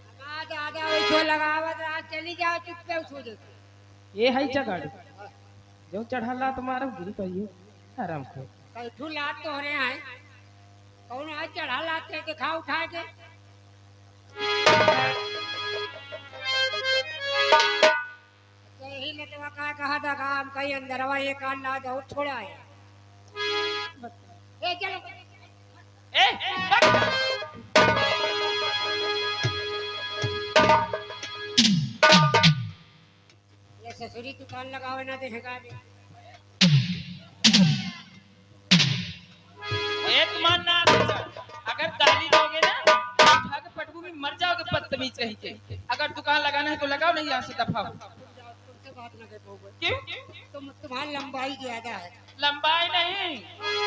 हमारा दादा उसको लगावत रहा, चली जाओ चुप पे उसको देखो। ये है जगह जो चढ़ाला तुम्हारा गिरी पाइयो आराम को। कैठू लात तो हो रहे हैं, कौन आज चढ़ा लाते दिखा उठा के। यही लटवा का कहा था काम कहीं अंदरवा ये कान ला दो छोड़ा है। ए चलो ए ये ससुरी दुकान लगावे ना देखेगा नहीं। एक मान ना अगर गाली दोगे ना उठा के पटकू में मर जाओगे बदतमीज कहीं के। अगर दुकान लगाना है तो लगाओ, नहीं यहाँ से दफा हो। तुमसे बात ना कर पाऊंगा। क्यों? तुम्हारी लंबाई ज्यादा है। लंबाई नहीं,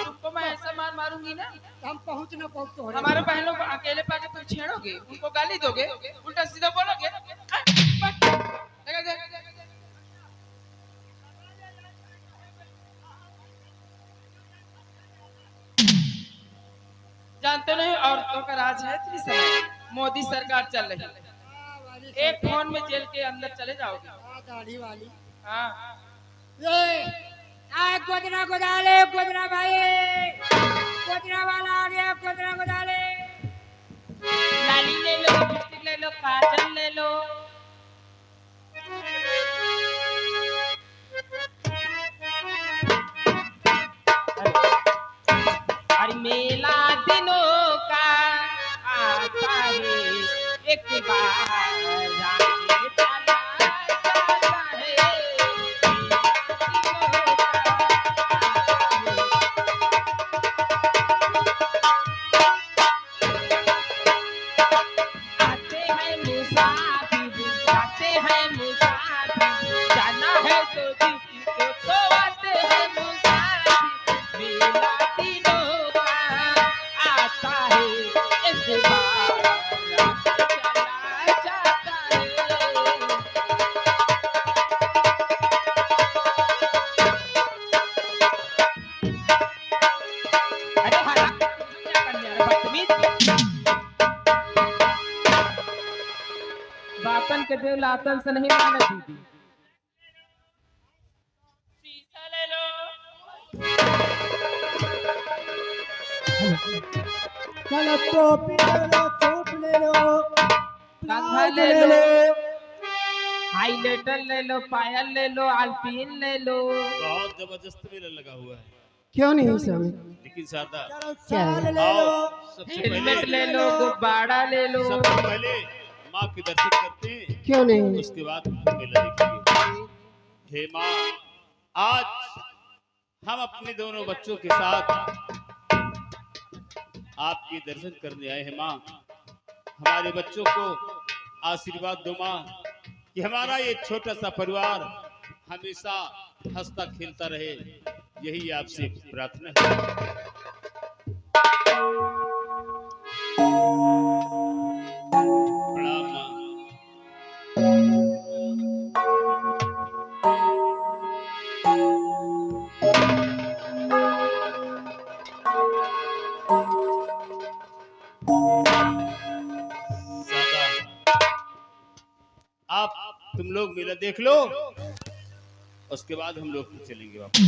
तुमको मैं ऐसा मार मारूंगी ना, हम पहुंच ना पहुंच तो हमारे बहनों को अकेले पाके तुम छेड़ोगे, उनको गाली दोगे, उल्टा सीधा बोलोगे। जानते नहीं औरतों का राज है इतनी समय मोदी सरकार चल रही है। एक फोन में जेल के अंदर चले जाओगे। दाढ़ी वाली हाँ ये आए गोदना गोदाले गोदना भाई, गोदना वाला आ गया, गोदना गोदाले। लाली ले लो, लिपस्टिक ले लो, काजल ले लो। अरे मेला दिनों का आता है एक बार जाके चला जाता है। आते हैं मुसाफिर, जाते हैं मुसाफिर, जाना है तो किसी को तो आते हैं मुसाफिर। मेला दिनों का आता है एक बार चला जाता है। अरे हरा क्या करने आ रहा बदतमीज। बातन के देव लातन से नहीं माना दीदी। शीशा ले लो, चलो टोपी ले लो, सूट ले लो, कंघा ले लो, हाईलाइटर ले लो, पायल ले लो, अल्पीन ले लो। बहुत जबरदस्त मेला लगा हुआ है, क्यों नहीं स्वामी? लेकिन सादा चाल ले आओ लो, सबसे हेलमेट पहले ले लो, गुब्बारा ले लो। सबसे पहले माँ के दर्शन करते हैं, क्यों नहीं? उसके बाद मेला देखेंगे। हे माँ, आज हम अपने दोनों बच्चों के साथ आपके दर्शन करने आए हैं माँ। हमारे बच्चों को आशीर्वाद दो माँ कि हमारा ये छोटा सा परिवार हमेशा हंसता खेलता रहे, यही आपसे प्रार्थना है। प्रणाम माँ। सादा, आप तुम लोग मेला देख लो, उसके बाद हम लोग चलेंगे वापस।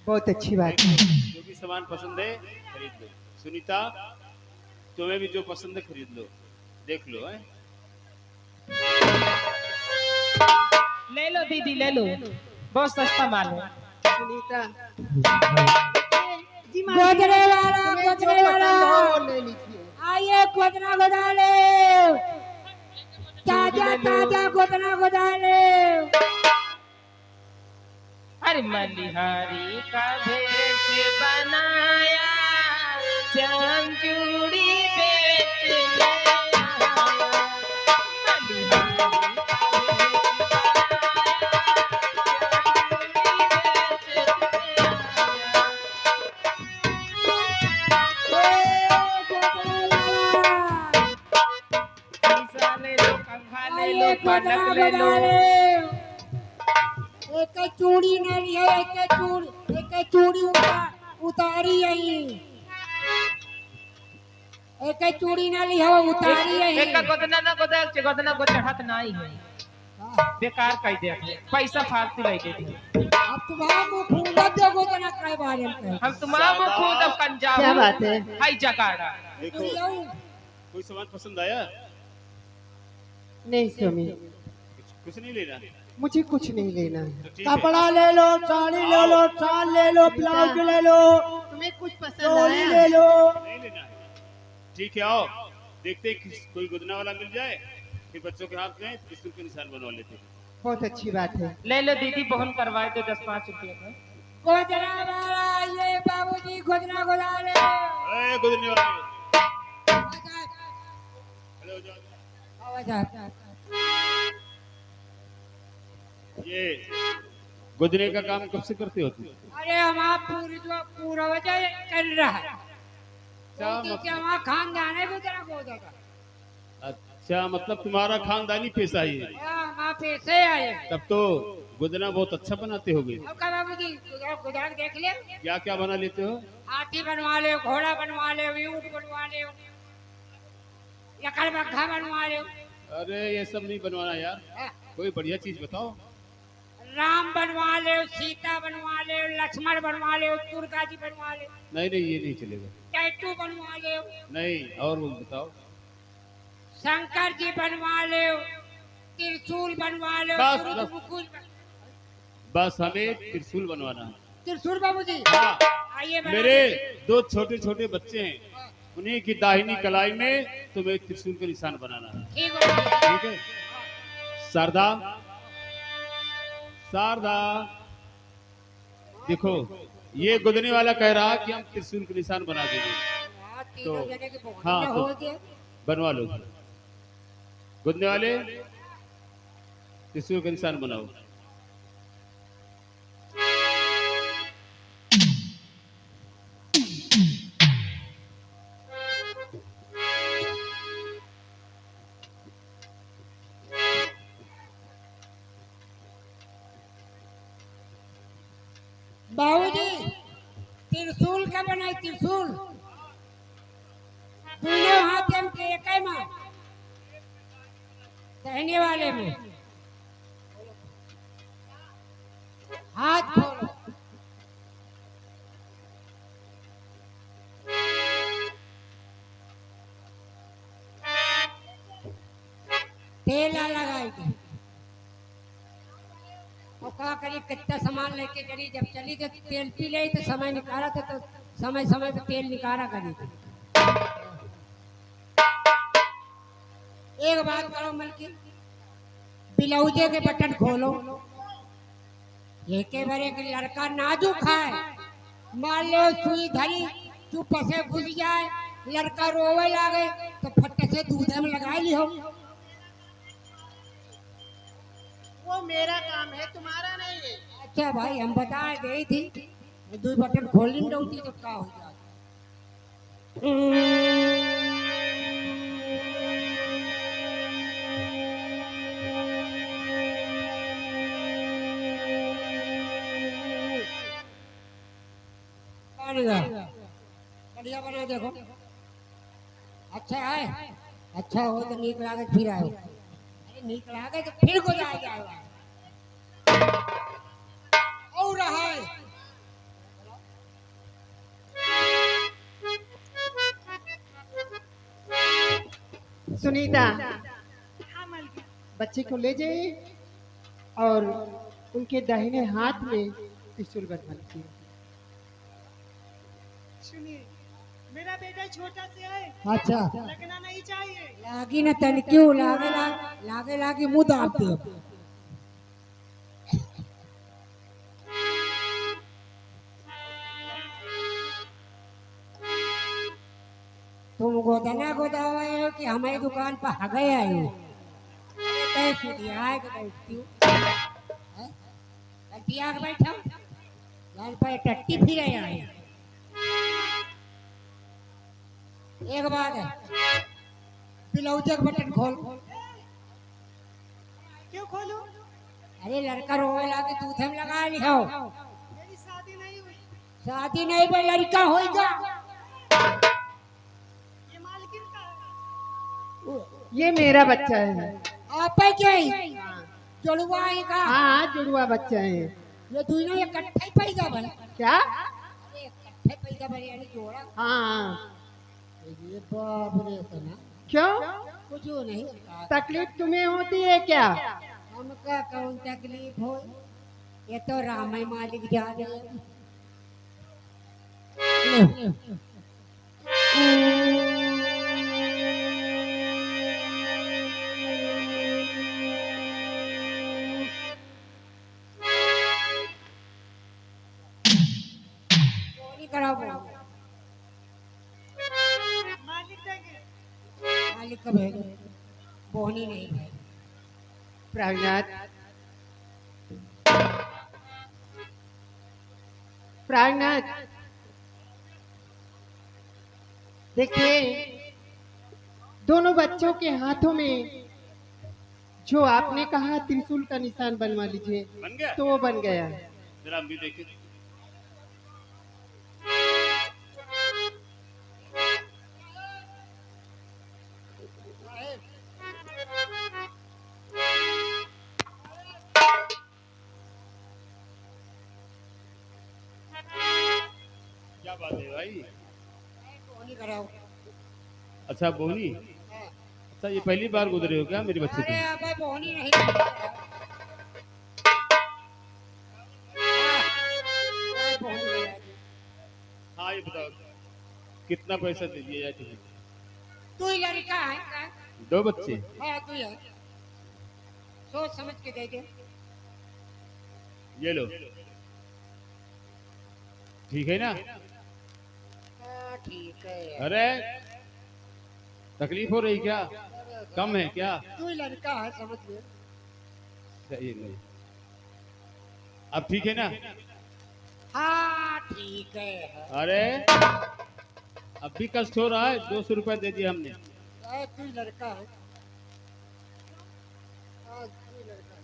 बहुत अच्छी बात है। जो भी सामान पसंद है खरीद लो। सुनीता, तुम्हें भी जो पसंद है खरीद लो, देख लो है। ले लो दीदी ले लो, बहुत सस्ता माल है। सुनीता, गोदरे वाला, गोदरे वाला ले लीजिए। आइए गोदना गोदाले, ताजा ताजा गोदना गोदाले। अरे मलिहारी का भेष बनाया, चांद चूड़ी बेचने आया। ले लो, ये पालक गोदना ले लो। गोदा ले। एक चूड़ी न लियो, एक चूड़ी उतारी यही। एक चूड़ी न लियो, उतारी यही। एक गोदना ना गोदा, गोदना गो चढ़त नहीं है। बेकार कह दे, पैसा फालतू लगे दे। अब तुम्हारा मुंह खूंदा दो गोदना काय बारे में कहे। हम तुम्हारा मुंह खुद अब कंजा क्या बात है? हाई जगाड़ा। देखो कोई सामान पसंद आया? नहीं स्वामी, कुछ नहीं लेना? मुझे कुछ नहीं लेना है। तो ठीक है। कपड़ा ले लो, साड़ी ले लो, शाल ले लो, ब्लाउज ले लो, तुम्हें कुछ पसंद चोली आया? ले लो। नहीं लेना है? ठीक है, आओ देखते हैं कोई गुदना वाला मिल जाए, फिर बच्चों के हाथ में त्रिशूल के निशान बनवा लेते हैं। बहुत अच्छी बात है। ले लो दीदी, बहुत करवाए दो 10-5 रुपये में। गोदना वाला ये बाबूजी गोदना गोदा ले। ए गुदने वाले, हेलो जाओ। ये गुदने का काम कब से करते हो तुम? अरे हमारा पूरा वजह चल रहा है। मतलब- हमारा खानदान है गोदना गोदा का। अच्छा, मतलब तुम्हारा खानदानी पेशा ही है। हमारा पैसे आए। तब तो गुदना बहुत अच्छा बनाते होगे। अब का बाबूजी गोदा देख ले। क्या क्या बना लेते हो? हाथी बनवा ले, घोड़ा बनवा ले, ऊंट बनवा ले, लकड़बग्घा बनवा ले। अरे ये सब नहीं बनवाना यार, कोई बढ़िया चीज बताओ। राम बनवा ले, सीता बनवा ले, लक्ष्मण बनवा ले, दुर्गा जी बनवा ले, नहीं नहीं, ये नहीं चलेगा। टैटू बनवा ले, नहीं, और वो बताओ। शंकर जी बनवा ले, त्रिशूल बनवा ले, बस, तुरंत बस। मुकुट बस हमें त्रिशूल बनवाना है। त्रिशूल बाबूजी हाँ, आइए बना मेरे देते। 2 छोटे छोटे बच्चे हैं, उन्हीं की दाहिनी कलाई में तुम्हें त्रिशूल का निशान बनाना है। ठीक है ठीक है? शारदा, शारदा, देखो ये गुदने वाला कह रहा कि हम त्रिशूल के निशान बना देंगे, तो हाँ, हो तो गया। बनवा लो। गुदने वाले त्रिशूल का निशान बनाओ। बाबूजी त्रिशूल का बनाई त्रिशूल दोनों हाथ हम के एक में कहने वाले में हाथ खोलो तेल लगाई के और का करी कितना सामान लेके चली जब चली तो तेल पी ले तो समय निकाला था तो समय समय पे तेल निकाला करी थी। एक बात करो मलकी ब्लाउजे के बटन खोलो ये के बारे के लड़का नाजुक है मान लो सुई धरी चुप से घुस जाए लड़का रोवे लागे तो फट से दूध में लगा ली हो। वो मेरा काम है, तुम्हारा नहीं है। अच्छा भाई हम बता गई थी दो बटन खोल नहीं रहती तो क्या हो जाए। बढ़िया बना देखो अच्छा है अच्छा हो तो नीक लागे फिर आयो अरे नीक लागे तो फिर को जाएगा और रहा है सुनीता, बच्चे को ले जाइए और उनके दाहिने हाथ में त्रिशूल बनवा दीजिए। सुनिए, मेरा बेटा छोटा से है, अच्छा लगना नहीं चाहिए। लागी ना तन क्यों लागे लागे लागे मुंह दाब दे तुम गोदना गोदावा हो कि हमारी दुकान पर आ गए आए हो अरे सुधिया है कि बैठती हूँ पिया के बैठा जान पर टट्टी फिर आए एक बात है ब्लाउज का बटन खोल क्यों खोलूं? अरे लड़का रोवे लागे दूध में लगा लियो। मेरी शादी नहीं हुई। शादी नहीं भाई लड़का होएगा। ये मालकिन का है। ये मेरा बच्चा है। आप क्या ही जुड़वा है का? हाँ जुड़वा बच्चा है। ये दोनों इकट्ठे ही पैदा बने। क्या? अरे इकट्ठे पैदा बने यानी जोड़ा। हाँ। ये बाप रे ना। क्यों? कुछ नहीं। तकलीफ तुम्हें होती है क्या? हमका कौन तकलीफ हो? ये तो राम ही मालिक जा रहे हैं। कराओ मालिक देंगे। मालिक का भेजो। बोहनी नहीं है। प्रागनाथ, प्रागनाथ देखिए, दोनों बच्चों के हाथों में जो आपने कहा त्रिशूल का निशान बनवा लीजिए। बन गया? तो वो बन गया। जरा हम भी देखें। क्या बात है भाई? बोहनी कराओ। अच्छा बोहनी, अच्छा ये पहली बार गुजरे हो क्या मेरे बच्चे अरे से? अब बोहनी नहीं कराओ। बोहनी कराओ। हाँ ये बताओ कितना पैसा दे दिया जाए तुम्हें? तू ही लड़का है का? 2 बच्चे? हाँ तू ही है। सोच समझ के दे दे। ये लो, ठीक है ना? हाँ ठीक है। अरे तकलीफ हो रही क्या? कम है क्या? तू ही लड़का है समझ ले। सही नहीं। अब ठीक है ना? हाँ ठीक है। अरे अब भी कष्ट हो रहा है। 200 रुपए दे दिए हमने। तू ही लड़का है। हाँ, तू ही लड़का है।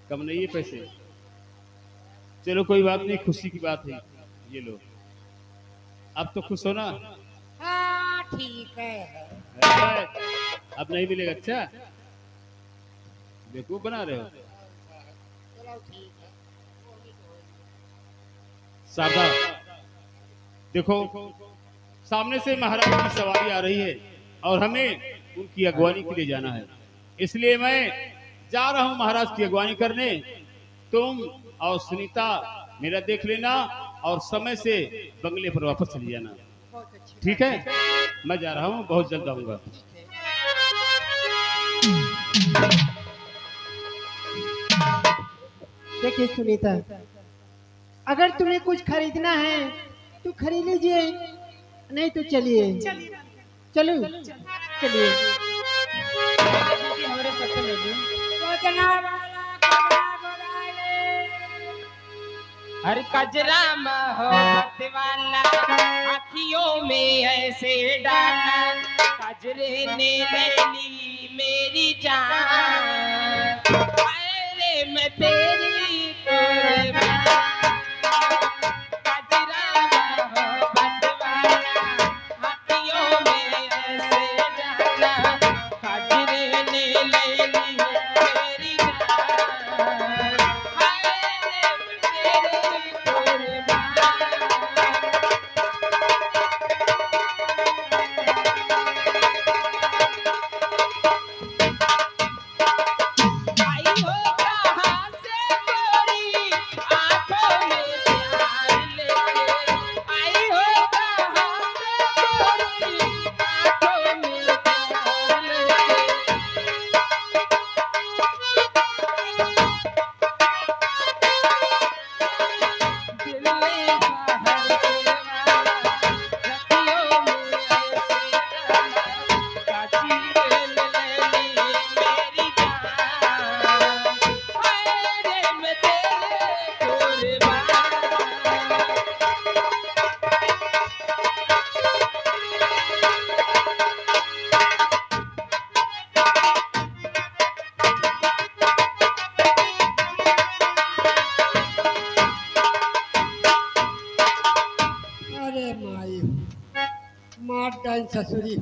कम नहीं है पैसे। चलो कोई बात नहीं, खुशी की बात है। ये लो, अब तो खुश हो ना? हाँ ठीक है। अरे, अब नहीं मिलेगा। अच्छा बेवकूफ बना रहे हो। चलो ठीक है। शारदा देखो, सामने से महाराज की सवारी आ रही है और हमें उनकी अगवानी के लिए जाना है। इसलिए मैं जा रहा हूं महाराज की अगवानी करने। तुम और सुनीता मेरा देख लेना और समय से बंगले पर वापस चले जाना। ठीक है? मैं जा रहा हूं, बहुत जल्द आऊंगा। देखिए सुनीता, अगर तुम्हें कुछ खरीदना है तो खरीद लीजिए, नहीं तो चलिए। चलिए चलो चलिए। दीदी हमारे साथ ले लो। कोजना वाला कोजना बोलाए। हर कजरा मोहब्बत वाला आँखियों में ऐसे डाला, कजरे ने ले ली मेरी जान, अरे मैं तेरी कुर्बान। कजरा मोहब्बत वाला आँखियों में ऐसे डाला, कजरे ने ले ली मेरी जान, अरे मैं तेरी कुर्बान। आई हो कहाँ से गोरी आँखों में प्यार लेके, आई हो कहाँ से गोरी आँखों में प्यार लेके, ससुरी